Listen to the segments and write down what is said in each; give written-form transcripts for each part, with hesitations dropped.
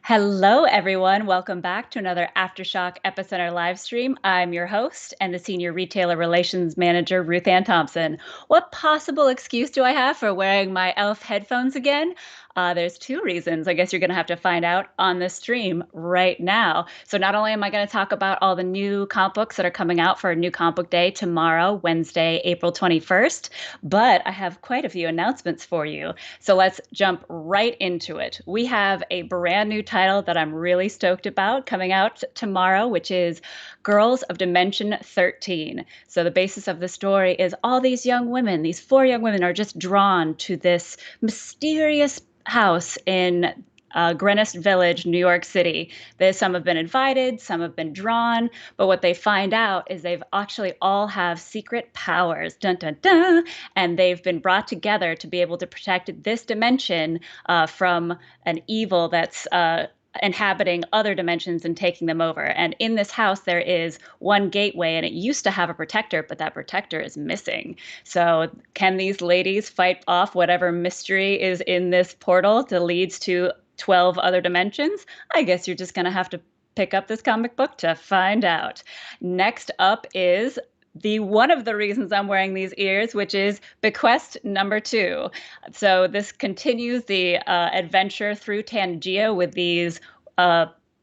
Hello, everyone. Welcome back to another AfterShock Epicenter live stream. I'm your host and the Senior Retailer Relations Manager, RuthAnn Thompson. What possible excuse do I have for wearing my elf headphones again? There's two reasons. I guess you're going to have to find out on the stream right now. So not only am I going to talk about all the new comic books that are coming out for a new comic book day tomorrow, Wednesday, April 21st, but I have quite a few announcements for you. So let's jump right into it. We have a brand new title that I'm really stoked about coming out tomorrow, which is Girls of Dimension 13. So the basis of the story is all these young women, these four young women, are just drawn to this mysterious house in Greenwich Village, New York City. Some have been invited, some have been drawn, but what they find out is they've actually all have secret powers, dun dun dun, and they've been brought together to be able to protect this dimension from an evil that's inhabiting other dimensions and taking them over. And in this house, there is one gateway, and it used to have a protector, but that protector is missing. So, can these ladies fight off whatever mystery is in this portal that leads to 12 other dimensions? I guess you're just going to have to pick up this comic book to find out. Next up is the one of the reasons I'm wearing these ears, which is BeQuest #2. So this continues the adventure through Tangia with these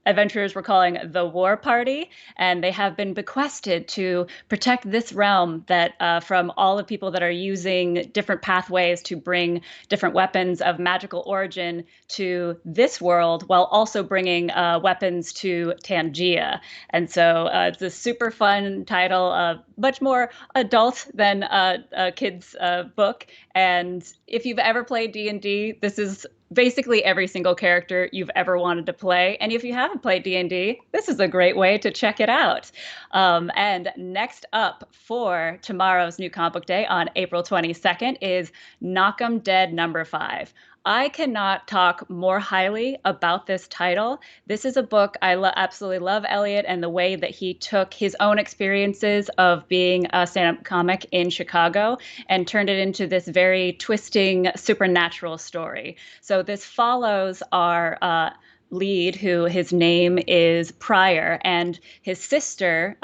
adventurers we're calling the War Party, and they have been bequested to protect this realm that from all the people that are using different pathways to bring different weapons of magical origin to this world, while also bringing weapons to Tangia. And so it's a super fun title, much more adult than a kid's book. And if you've ever played D&D, this is basically every single character you've ever wanted to play. And if you haven't played D&D, this is a great way to check it out. And next up for tomorrow's new comic book day on April 22nd is Knock 'em Dead #5. I cannot talk more highly about this title. This is a book I absolutely love Elliot and the way that he took his own experiences of being a stand-up comic in Chicago and turned it into this very twisting supernatural story. So this follows our lead, who his name is Pryor, and his sister,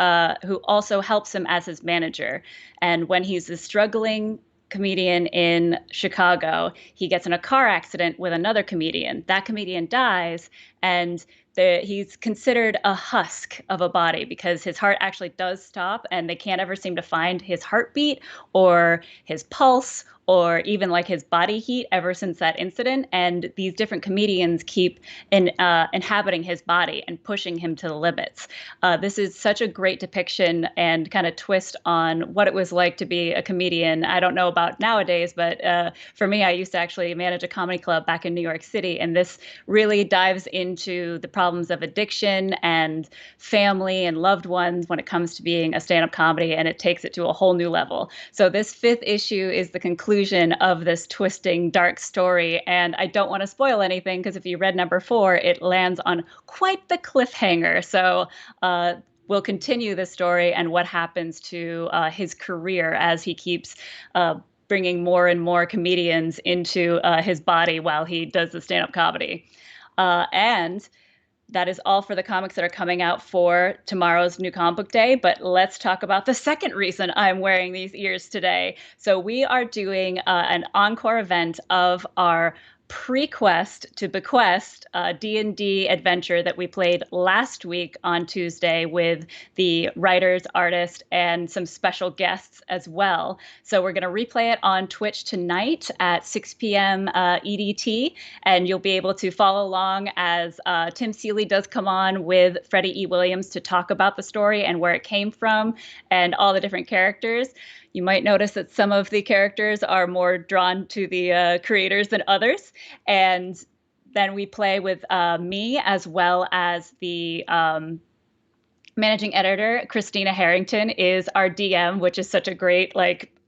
who also helps him as his manager. And when he's a struggling comedian in Chicago, he gets in a car accident with another comedian. That comedian dies, and he's considered a husk of a body because his heart actually does stop, and they can't ever seem to find his heartbeat or his pulse or even like his body heat ever since that incident. And these different comedians keep inhabiting his body and pushing him to the limits. This is such a great depiction and kind of twist on what it was like to be a comedian. I don't know about nowadays, but for me, I used to actually manage a comedy club back in New York City. And this really dives into the problems of addiction and family and loved ones when it comes to being a stand-up comedy. And it takes it to a whole new level. So this 5th issue is the conclusion of this twisting dark story, and I don't want to spoil anything because if you read #4, it lands on quite the cliffhanger. So we'll continue the story and what happens to his career as he keeps bringing more and more comedians into his body while he does the stand-up comedy. And that is all for the comics that are coming out for tomorrow's new comic book day. But let's talk about the second reason I'm wearing these ears today. So we are doing an encore event of our PreQuest to BeQuest D&D adventure that we played last week on Tuesday with the writers, artists, and some special guests as well. So we're going to replay it on Twitch tonight at 6 p.m. EDT, and you'll be able to follow along as Tim Seeley does come on with Freddie E. Williams to talk about the story and where it came from and all the different characters. You might notice that some of the characters are more drawn to the creators than others. And then we play with me as well as the managing editor. Christina Harrington is our DM, which is such a great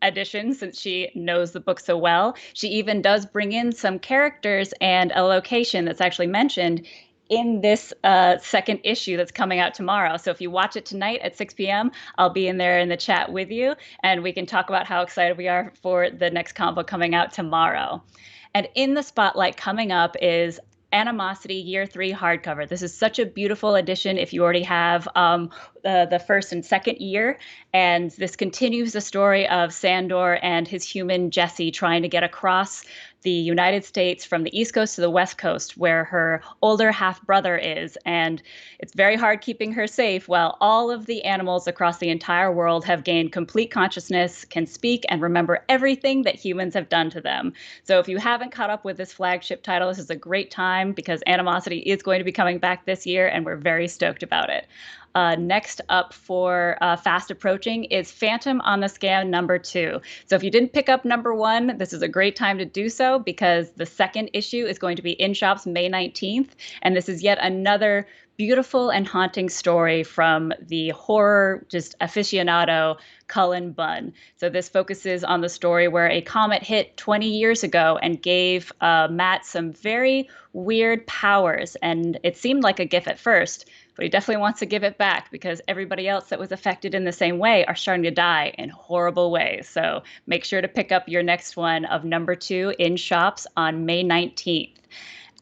addition since she knows the book so well. She even does bring in some characters and a location that's actually mentioned in this second issue that's coming out tomorrow. So if you watch it tonight at 6 p.m., I'll be in there in the chat with you, and we can talk about how excited we are for the next comic book coming out tomorrow. And in the spotlight coming up is Animosity Year 3 hardcover. This is such a beautiful edition if you already have the first and second year. And this continues the story of Sandor and his human Jesse trying to get across the United States from the East Coast to the West Coast, where her older half brother is. And it's very hard keeping her safe while all of the animals across the entire world have gained complete consciousness, can speak, and remember everything that humans have done to them. So if you haven't caught up with this flagship title, this is a great time because Animosity is going to be coming back this year, and we're very stoked about it. Next up for fast approaching is Phantom on the Scan #2. So if you didn't pick up #1, this is a great time to do so because the second issue is going to be in shops May 19th. And this is yet another beautiful and haunting story from the horror just aficionado Cullen Bunn. So this focuses on the story where a comet hit 20 years ago and gave Matt some very weird powers. And it seemed like a gift at first, but he definitely wants to give it back because everybody else that was affected in the same way are starting to die in horrible ways. So make sure to pick up your next one of #2 in shops on May 19th.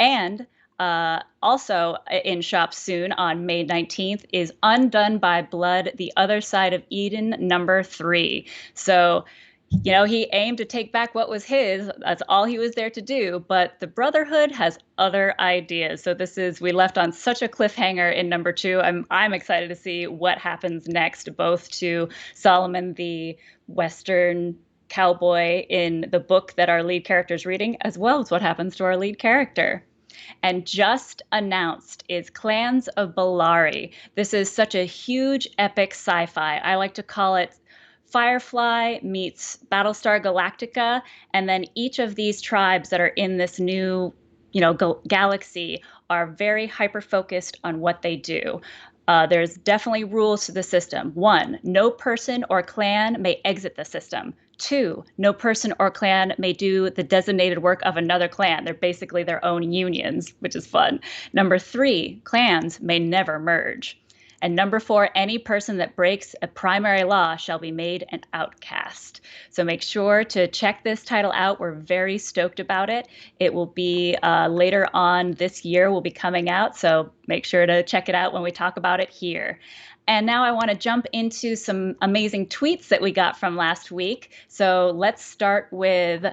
And also in shops soon on May 19th is Undone by Blood, The Other Side of Eden #3. So, you know, he aimed to take back what was his. That's all he was there to do. But the Brotherhood has other ideas. So we left on such a cliffhanger in #2. I'm excited to see what happens next, both to Solomon, the Western cowboy in the book that our lead character is reading, as well as what happens to our lead character. And just announced is Clans of Bellari. This is such a huge epic sci-fi. I like to call it Firefly meets Battlestar Galactica, and then each of these tribes that are in this new, galaxy are very hyper-focused on what they do. There's definitely rules to the system. 1, no person or clan may exit the system. 2, no person or clan may do the designated work of another clan. They're basically their own unions, which is fun. 3, clans may never merge. And 4, any person that breaks a primary law shall be made an outcast. So make sure to check this title out. We're very stoked about it. It will be later on this year, will be coming out. So make sure to check it out when we talk about it here. And now I want to jump into some amazing tweets that we got from last week. So let's start with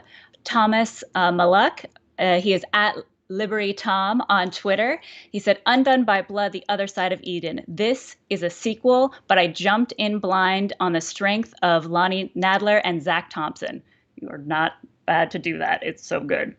Thomas Maluk. He is at Liberty Tom on Twitter. He said, Undone by Blood, The Other Side of Eden. This is a sequel, but I jumped in blind on the strength of Lonnie Nadler and Zach Thompson. You are not bad to do that. It's so good.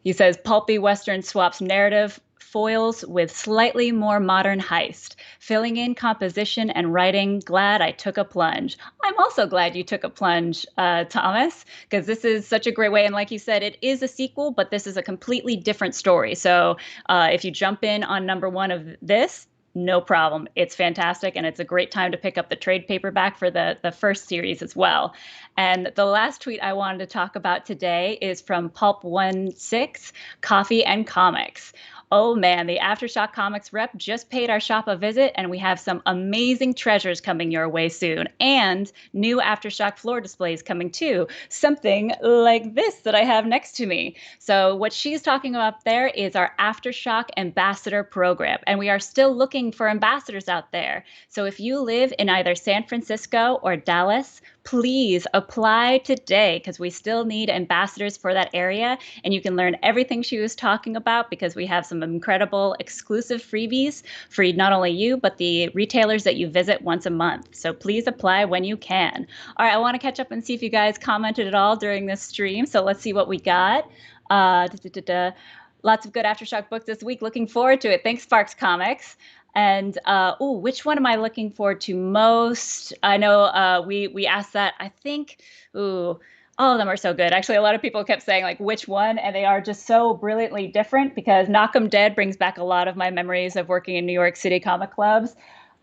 He says, pulpy Western swaps narrative foils with slightly more modern heist, filling in composition and writing. Glad I took a plunge. I'm also glad you took a plunge, Thomas, because this is such a great way. And like you said, it is a sequel, but this is a completely different story. So if you jump in on #1 of this, no problem. It's fantastic. And it's a great time to pick up the trade paperback for the first series as well. And the last tweet I wanted to talk about today is from Pulp16, Coffee and Comics. Oh man, the AfterShock Comics rep just paid our shop a visit, and we have some amazing treasures coming your way soon. And new AfterShock floor displays coming too. Something like this that I have next to me. So what she's talking about there is our AfterShock Ambassador program. And we are still looking for ambassadors out there. So if you live in either San Francisco or Dallas, please apply today because we still need ambassadors for that area. And you can learn everything she was talking about because we have some incredible exclusive freebies for not only you, but the retailers that you visit once a month. So please apply when you can. All right, I want to catch up and see if you guys commented at all during this stream. So let's see what we got. Lots of good AfterShock books this week. Looking forward to it. Thanks, Sparks Comics. And which one am I looking forward to most? I know we asked that. I think, all of them are so good. Actually, a lot of people kept saying like which one, and they are just so brilliantly different because Knock 'em Dead brings back a lot of my memories of working in New York City comic clubs.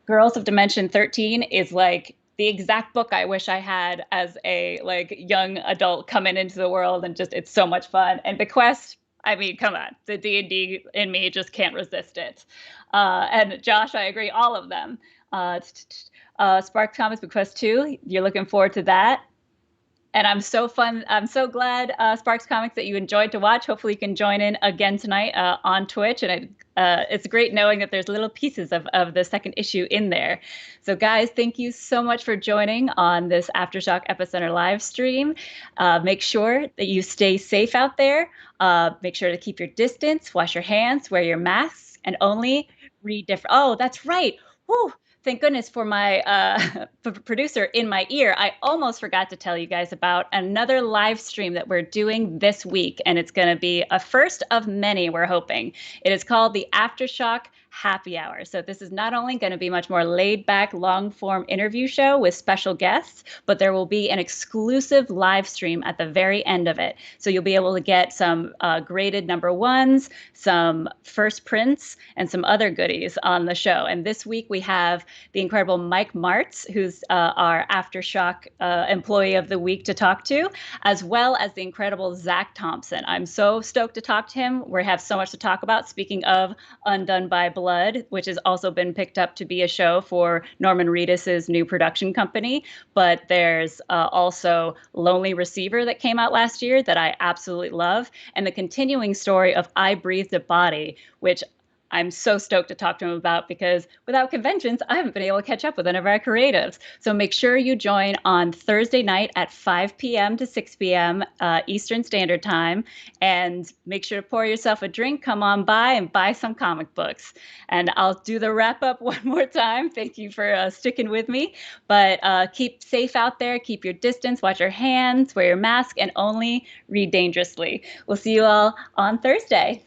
Girls of Dimension 13 is like the exact book I wish I had as a like young adult coming into the world, and just it's so much fun. And BeQuest, I mean, come on, the D&D in me just can't resist it. And Josh, I agree, all of them. Spark Thomas BeQuest 2, you're looking forward to that. And I'm so glad, Sparks Comics, that you enjoyed to watch. Hopefully, you can join in again tonight on Twitch. And it's great knowing that there's little pieces of the second issue in there. So, guys, thank you so much for joining on this AfterShock Epicenter live stream. Make sure that you stay safe out there. Make sure to keep your distance, wash your hands, wear your masks, and only read different. Oh, that's right. Whew. Thank goodness for my producer in my ear. I almost forgot to tell you guys about another live stream that we're doing this week, and it's going to be a first of many, we're hoping. It is called the AfterShock Happy Hour. So this is not only going to be much more laid back, long form interview show with special guests, but there will be an exclusive live stream at the very end of it. So you'll be able to get some graded number ones, some first prints, and some other goodies on the show. And this week we have the incredible Mike Martz, who's our AfterShock Employee of the Week to talk to, as well as the incredible Zach Thompson. I'm so stoked to talk to him. We have so much to talk about. Speaking of Undone by Blood, which has also been picked up to be a show for Norman Reedus's new production company. But there's also Lonely Receiver that came out last year that I absolutely love. And the continuing story of I Breathed a Body, which I'm so stoked to talk to him about, because without conventions, I haven't been able to catch up with any of our creatives. So make sure you join on Thursday night at 5 p.m. to 6 p.m. Eastern Standard Time. And make sure to pour yourself a drink, come on by and buy some comic books. And I'll do the wrap up one more time. Thank you for sticking with me. But keep safe out there, keep your distance, watch your hands, wear your mask, and only read dangerously. We'll see you all on Thursday.